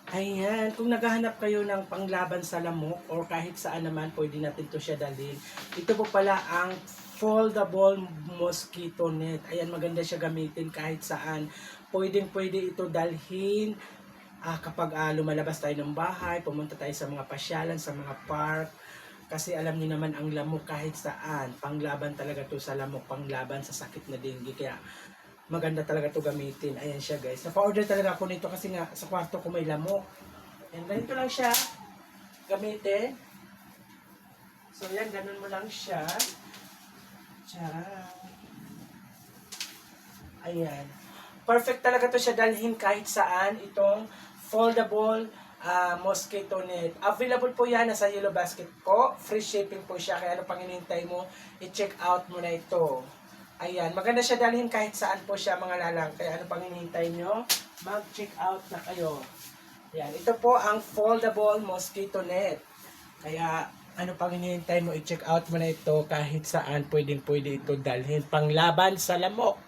Ayan, kung naghahanap kayo ng panglaban sa lamok or kahit saan naman pwede natin to siya dalhin. Ito po pala ang foldable mosquito net. Ayan, maganda siya gamitin kahit saan. Pwede ito dalhin kapag lumalabas tayo ng bahay, pumunta tayo sa mga pasyalan, sa mga park. Kasi alam niyo naman ang lamok kahit saan. Panglaban talaga to sa lamok, panglaban sa sakit na dengue. Kaya maganda talaga to gamitin. Ayan siya guys. Napa-order talaga ako nito kasi nga sa kwarto ko may lamok. And ganito lang siya gamitin. So yan, ganun mo lang siya. Tiyarang. Ayan. Perfect talaga to siya dalhin kahit saan. Itong foldable mosquito net. Available po yan nasa Yellow Basket po. Free shipping po siya. Kaya ano pang hinihintay mo, i-check out mo na ito. Ayan, maganda siya dalhin kahit saan po siya mga lalang. Kaya ano pang hinihintay nyo, mag-check out na kayo. Ayan, ito po ang foldable mosquito net. Kaya ano pang hinihintay mo, i-check out mo na ito kahit saan pwede ito dalhin. Panglaban sa lamok.